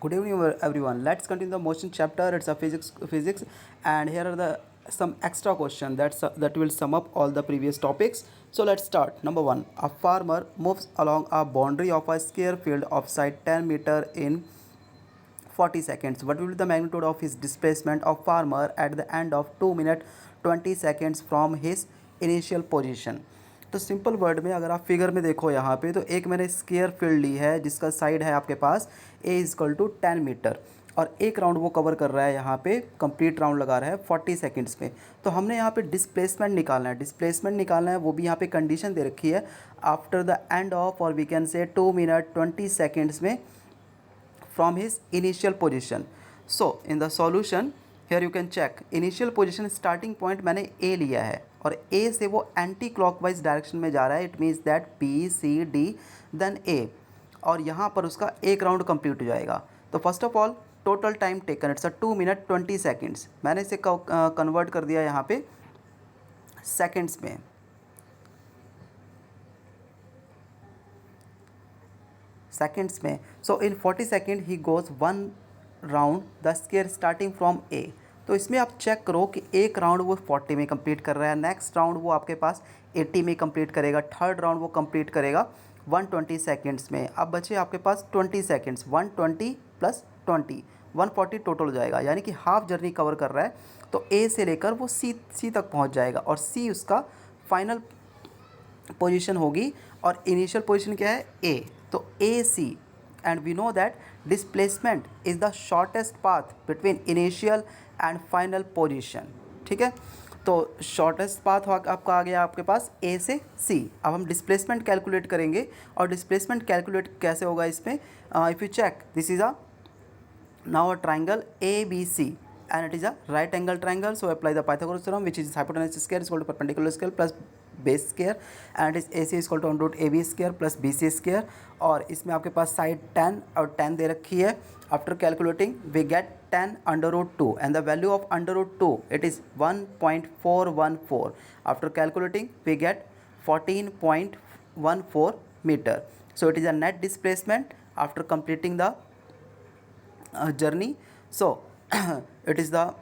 Good evening, everyone. Let's continue the motion chapter. It's a physics, and here are the some extra question that will sum up all the previous topics. So let's start. Number one: a farmer moves along a boundary of a square field of side 10 meter in 40 seconds. What will be the magnitude of his displacement of farmer at the end of 2 minute 20 seconds from his initial position? तो simple word में अगर आप figure में देखो यहाँ पे, तो एक मैंने स्क्वायर फील्ड ली है जिसका साइड है आपके पास A = 10 मीटर, और एक राउंड वो कवर कर रहा है, यहाँ पे कंप्लीट राउंड लगा रहा है 40 सेकंड्स में। तो हमने यहाँ पे डिस्प्लेसमेंट निकालना है, वो भी यहाँ पे कंडीशन दे रखी है आफ्टर द एंड ऑफ, और we can say 2 minute 20 seconds में from his initial position. So in the solution here you can check initial position starting point मैंने A लिया है और A से वो एंटी क्लॉकवाइज डायरेक्शन में जा रहा है. It means that B C D then A, और यहाँ पर उसका एक राउंड कंप्लीट हो जाएगा. तो first of all total time taken it's 2 minute 20 seconds. मैंने इसे कन्वर्ट कर दिया यहाँ पे सेकेंड्स में. सेकेंड्स में. So in 40 second he goes one round the square starting from a. तो इसमें आप चेक करो कि एक राउंड वो 40 में कंप्लीट कर रहा है, नेक्स्ट राउंड वो आपके पास 80 में कंप्लीट करेगा, थर्ड राउंड वो कंप्लीट करेगा 120 सेकेंड्स में. अब बचे आपके पास 20 सेकेंड्स, 120 प्लस 20 140 टोटल हो जाएगा, यानी कि हाफ जर्नी कवर कर रहा है. तो ए से लेकर वो सी तक पहुंच जाएगा, और सी उसका फाइनल पोजीशन होगी, और इनिशियल पोजीशन क्या है ए. तो a c, and we know that displacement is the shortest path between initial and final position. ठीक है, तो शॉर्टेस्ट पाथ आपका आ गया आपके पास ए से सी. अब हम डिस्प्लेसमेंट कैलकुलेट करेंगे, और डिस्प्लेसमेंट कैलकुलेट कैसे होगा इसमें, if you check this is now a triangle ABC and it is a right angle triangle, so apply the Pythagoras theorem, which is hypotenuse square is equal to perpendicular square plus base square, and it is AC is equal to under root AB square plus BC square. और इसमें आपके पास side 10 और 10 दे रखी है. After calculating we get 10 under root 2 and the value of under root 2 it is 1.414. after calculating we get 14.14 meter. So it is a net displacement after completing the journey. So it is the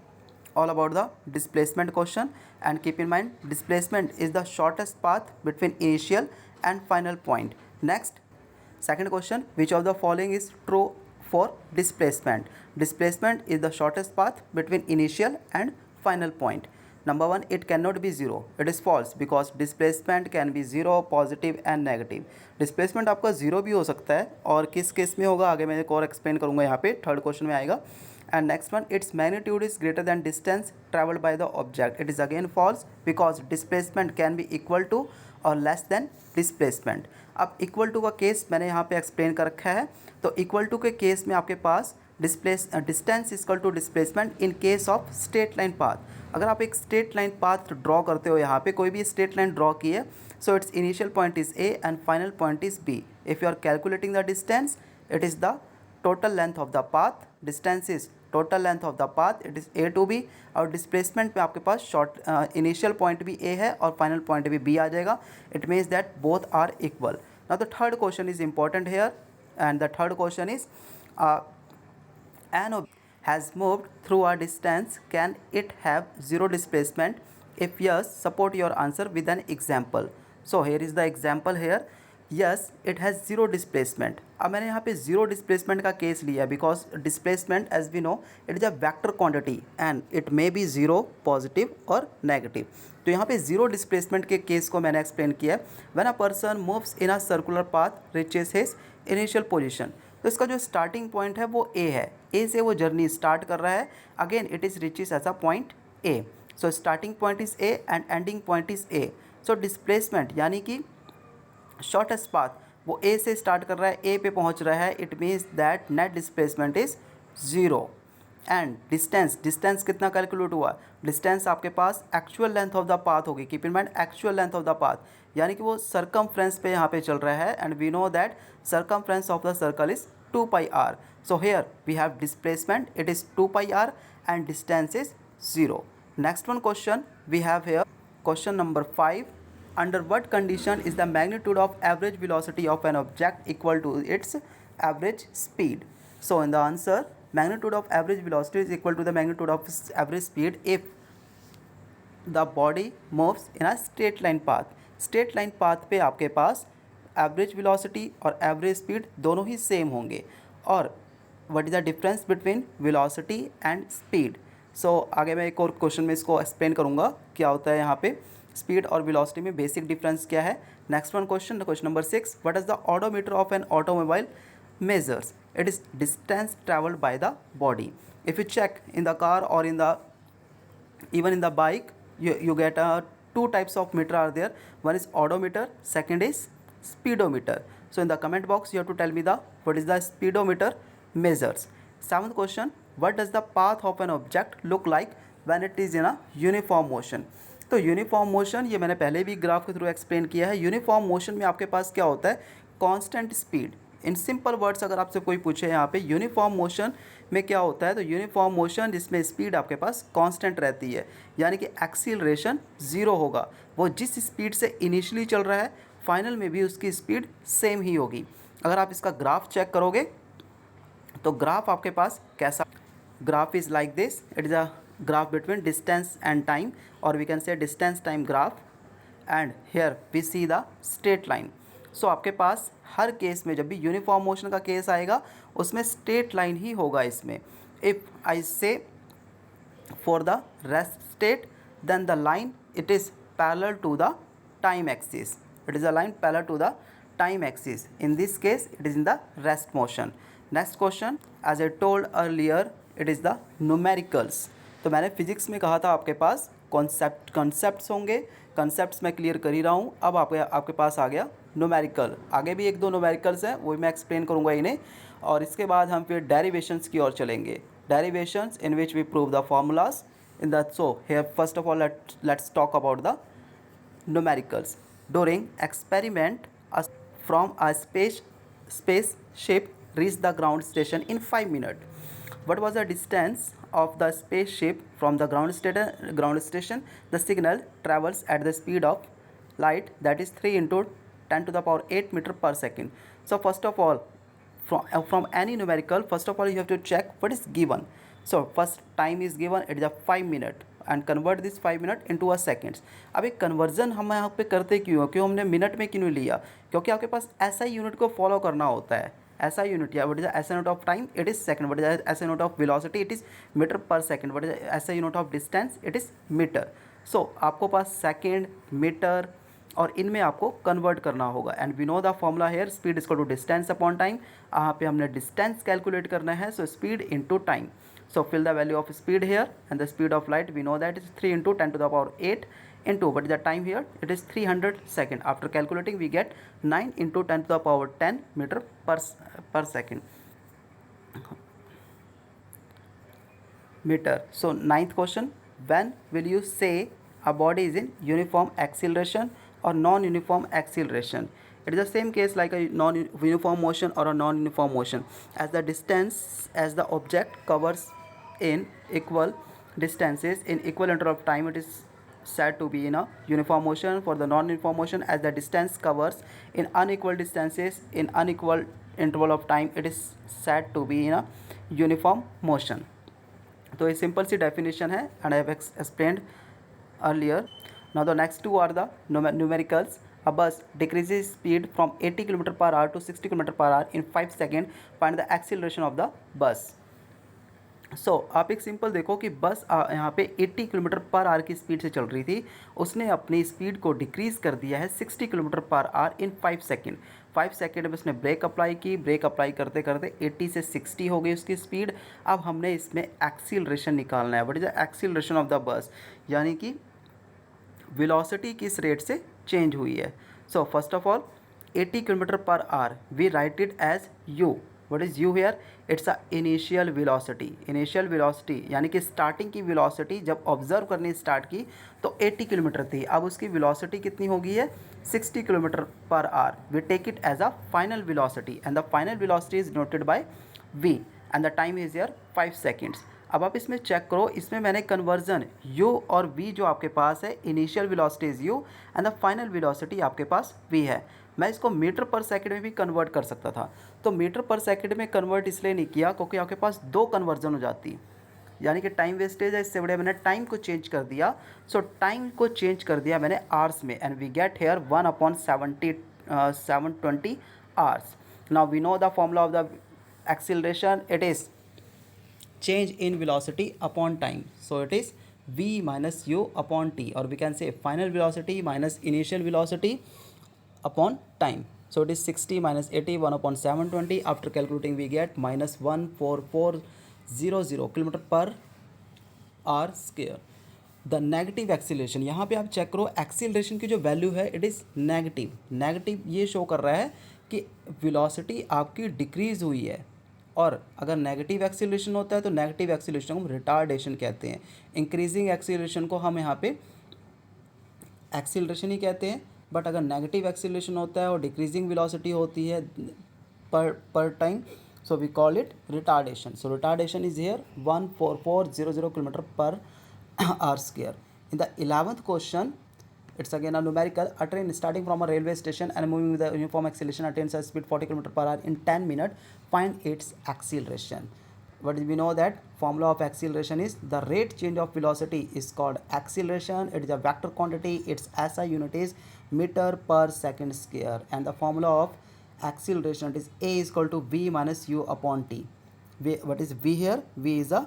all about the displacement question, and keep in mind displacement is the shortest path between initial and final point. Next, second question, which of the following is true for displacement? Displacement is the shortest path between initial and final point. Number one, it cannot be zero. It is false because displacement can be zero, positive and negative. Displacement आपका zero भी हो सकता है, और किस case में होगा आगे मैं एक और एक्सप्लेन करूंगा, यहाँ पे थर्ड क्वेश्चन में आएगा. And next one, it's magnitude is greater than distance travelled by the object. It is again false because displacement can be equal to और लेस देन डिस्प्लेसमेंट. अब इक्वल टू का case मैंने यहाँ पे explain कर रखा है. तो इक्वल टू के केस में आपके पास distance equal to displacement in case of straight line path. अगर आप एक स्ट्रेट लाइन पाथ ड्रॉ करते हो, यहाँ पे कोई भी स्ट्रेट लाइन ड्रॉ की है, so it's initial point is A and final point is B. If you are calculating the distance, it is the total length of the path. Distance is total length of the path, it is A to B. और displacement में आपके पास short initial point भी A है और final point भी B आ जाएगा. It means that both are equal. Now the third question is important here, and the third question is an object has moved through a distance, can it have zero displacement? If yes, support your answer with an example. So here is the example here. Yes, it has zero displacement. अब मैंने यहाँ पे zero displacement का case लिया because displacement as we know it is a vector quantity and it may be zero, positive और negative. तो यहाँ पे जीरो डिस्प्लेसमेंट के केस को मैंने एक्सप्लेन किया. When a person moves in a circular path reaches his initial position. तो इसका जो स्टार्टिंग पॉइंट है वो ए है, ए से वो जर्नी स्टार्ट कर रहा है. Again it is reaches as a point A. So starting point is A and ending point is A. So displacement यानी कि शॉर्टेस्ट पाथ वो ए से स्टार्ट कर रहा है, ए पे पहुंच रहा है. It means that net displacement is zero. And distance कितना कैलकुलेट हुआ? डिस्टेंस आपके पास actual length of the path होगी. Keep in mind actual length of the path, यानी कि वो सरकमफ्रेंस पे यहाँ पे चल रहा है, and we know that circumference of the circle is 2 pi r. So here we have displacement, it is 2 pi r and distance is 0. Next one question we have here, question number 5. Under what condition is the magnitude of average velocity of an object equal to its average speed? So in the answer, magnitude of average velocity is equal to the magnitude of average speed if the body moves in a straight line path. Straight line path पे आपके पास average velocity और average speed दोनों ही same होंगे. और what is the difference between velocity and speed. So आगे मैं एक और क्वेश्चन में इसको एक्सप्लेन करूँगा क्या होता है यहाँ पे स्पीड और वेलोसिटी में बेसिक डिफरेंस क्या है. Next one question number 6. What is the odometer of an automobile measures? It is distance traveled by the body. If you check in the car or in the even in the bike, you get two types of meter are there. One is odometer, second is speedometer. So in the comment box you have to tell me the what is the speedometer measures. Seventh question, what does the path of an object look like when it is in a uniform motion? तो uniform motion ये मैंने पहले भी graph के through explain किया है. Uniform motion में आपके पास क्या होता है, constant speed. In simple words अगर आपसे कोई पूछे यहाँ पे यूनिफॉर्म मोशन में क्या होता है, तो यूनिफॉर्म मोशन जिसमें स्पीड आपके पास कांस्टेंट रहती है, यानी कि एक्सीलरेशन ज़ीरो होगा. वो जिस स्पीड से इनिशियली चल रहा है फाइनल में भी उसकी स्पीड सेम ही होगी. अगर आप इसका ग्राफ चेक करोगे तो ग्राफ आपके पास कैसा, graph is like this. It is a graph between distance and time, or we can say distance time graph, and here we see the straight line. So आपके पास हर case में जब भी uniform motion का case आएगा उसमें straight line ही होगा इसमें. If I से for the rest state then the line it is parallel to the time axis. It is a line parallel to the time axis. In this case it is in the rest motion. Next question, as I told earlier, it is the numericals. तो मैंने physics में कहा था आपके पास concepts होंगे, concepts मैं clear कर ही रहा हूँ. अब आपके पास आ गया न्यूमेरिकल. आगे भी एक दो न्यूमेरिकल्स हैं वो मैं एक्सप्लेन करूँगा इन्हें, और इसके बाद हम फिर डेरिवेशंस की ओर चलेंगे. Derivations in which we prove the formulas in the. So here first of all let's talk about the numericals. During experiment from a spaceship reached the ground station in 5 minutes. What was the distance of the spaceship from the ground station? The signal travels at the speed of light, that is 3 into 10 to the power 8 meter per second. So first of all, from any numerical, first of all you have to check what is given. So first time is given, it is a 5 minute, and convert this 5 minute into a seconds. अब एक conversion हम यहाँ पे करते क्यों हमने minute में क्यों लिया, क्योंकि आपके पास ऐसा यूनिट को फॉलो करना होता है. ऐसा यूनिट या what is SI unit of time, it is second. What is SI unit of velocity, it is metre per second. What is SI unit of distance, it is metre. So आपको पास second, metre और इनमें आपको convert करना होगा. And we know the formula here, speed equal to distance upon time. यहाँ पे हमने डिस्टेंस कैलकुलेट करना है, so speed into time. So fill the value of speed here, and the speed of light we know that is 3 into 10 to the power 8 into what is the time here, it is 300 second. After calculating we get 9 into 10 to the power 10 meter per second meter. So ninth question, when will you say a body is in uniform acceleration or non-uniform acceleration? It is the same case like a non-uniform motion or a non-uniform motion. As the distance as the object covers in equal distances in equal interval of time, it is said to be in a uniform motion. For the non-uniform motion, as the distance covers in unequal distances in unequal interval of time, it is said to be in a uniform motion. तो ये simple सी definition है, and I have explained earlier. Now the next two are the numericals. A bus decreases speed from 80 km per hour to 60 km per hour in 5 seconds. Find the acceleration of the bus. So आप एक simple देखो कि बस यहाँ पे 80 kilometre per our की speed से चल रही थी, उसने अपनी स्पीड को डिक्रीज़ कर दिया है 60 kilometre per our in 5 second. 5 second में उसने ब्रेक अप्लाई की, ब्रेक अप्लाई करते करते 80 से 60 हो गई उसकी स्पीड. अब हमने इसमें एक्सीलरेशन निकालना है. What is the acceleration of the bus, यानी कि वेलोसिटी किस रेट से चेंज हुई है. So first of all 80 kilometre per hour we write it as u. What is u here, it's a initial velocity. Initial velocity यानी कि starting की velocity जब ऑब्जर्व करनी स्टार्ट की तो 80 किलोमीटर थी, अब उसकी वेलोसिटी कितनी हो गई है 60 kilometre per hour. We take it as a final velocity, and the final velocity is noted by v, and the time is here 5 seconds. अब आप इसमें चेक करो, इसमें मैंने कन्वर्जन u और v जो आपके पास है, initial velocity is u and the final velocity आपके पास v है. मैं इसको मीटर पर सेकंड में भी कन्वर्ट कर सकता था। तो मीटर पर सेकंड में कन्वर्ट इसलिए नहीं किया क्योंकि आपके पास 2 कन्वर्जन हो जाती, यानी कि टाइम वेस्टेज है, इससे बढ़िया मैंने टाइम को चेंज कर दिया। सो टाइम को चेंज कर दिया मैंने आवर्स में, and we get here 1/720 hours. Now we know the formula of the acceleration, it is change in velocity upon time, so it is v minus u upon t, or we can say final velocity minus initial velocity upon time. So it is 60 minus 80, 1 upon 720. After calculating we get minus 14400 kilometre per hour square. The negative acceleration, यहाँ पे आप check करो acceleration की जो value है it is negative. Negative ये show कर रहा है कि वेलोसिटी आपकी डिक्रीज़ हुई है, और अगर नेगेटिव एक्सीलरेशन होता है तो नेगेटिव एक्सीलरेशन को हम रिटार्डेशन कहते हैं। इंक्रीजिंग एक्सीलरेशन को हम यहाँ पे एक्सीलरेशन ही कहते हैं, बट अगर नेगेटिव एक्सीलरेशन होता है और डिक्रीजिंग वेलोसिटी होती है पर time, so we call it retardation. So retardation is here 14400 kilometer per hour square. In the 11th question, it's again a numerical. A train starting from a railway station and moving with a uniform acceleration attains a speed 40 km per hour in 10 minutes. Find its acceleration. But we know that formula of acceleration is the rate change of velocity is called acceleration. It is a vector quantity. Its SI unit is meter per second square, and the formula of acceleration is a is equal to v minus u upon t. What is v here? V is the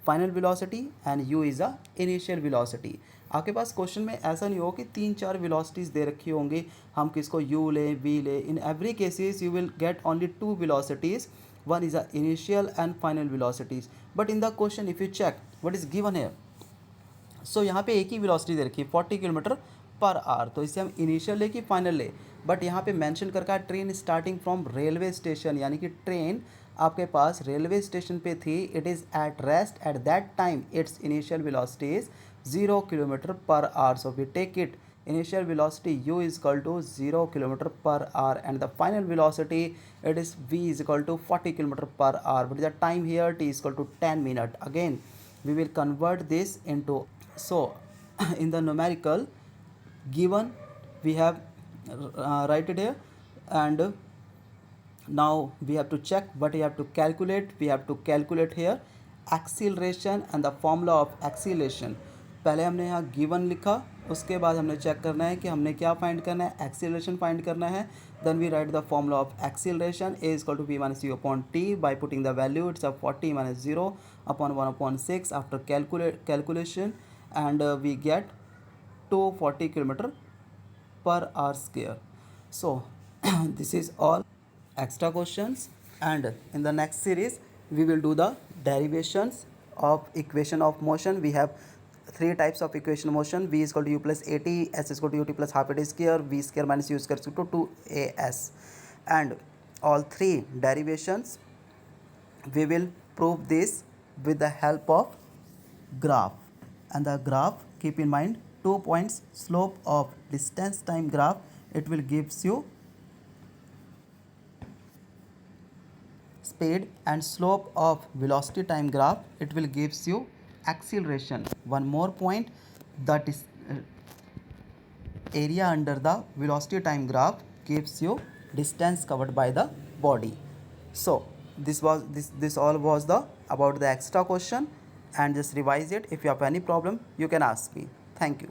final velocity and u is a initial velocity. आपके पास question में ऐसा नहीं हो कि 3-4 velocities दे रखी होंगी, हम किसको u लें v लें। In every cases you will get only 2 velocities, one is a initial and final velocities. But in the question if you check what is given here, so यहाँ पे एक ही वेलोसिटी दे रखी है 40 किलोमीटर पर आवर, तो इसे हम initial ले कि फाइनल ले। बट यहाँ पे मेंशन कर रखा है train starting from railway station, यानी कि ट्रेन आपके पास रेलवे स्टेशन पे थी। It is at rest at that time, it's initial velocity is 0 kilometre per hour. So we take it initial velocity u is equal to 0 kilometer per hour, and the final velocity it is v is equal to 40 kilometer per hour. But the time here t is equal to 10 minutes. Again we will convert this into, so in the numerical given we have write it here, and now we have to check what we have to calculate. We have to calculate here acceleration and the formula of acceleration. पहले हमने यहाँ given लिखा, उसके बाद हमने check करना है कि हमने क्या फाइंड करना है, एक्सीलरेशन फाइंड करना है। Then we write the formula of acceleration a is equal to v minus u upon t by putting the value it's 40 minus 0 upon 1/6 after calculation, and we get 240 kilometre per hour square. So this is all extra questions, and in the next series we will do the derivations of equation of motion. We have 3 types of equation motion: v is equal to u plus at, s is equal to ut plus half at square, v square minus u square is equal to 2as, and all 3 derivations we will prove this with the help of graph. And the graph, keep in mind 2 points, slope of distance time graph, it will gives you speed, and slope of velocity time graph, it will gives you acceleration. One more point, that is area under the velocity time graph gives you distance covered by the body. So this all was the about the extra question, and just revise it. If you have any problem you can ask me. Thank you.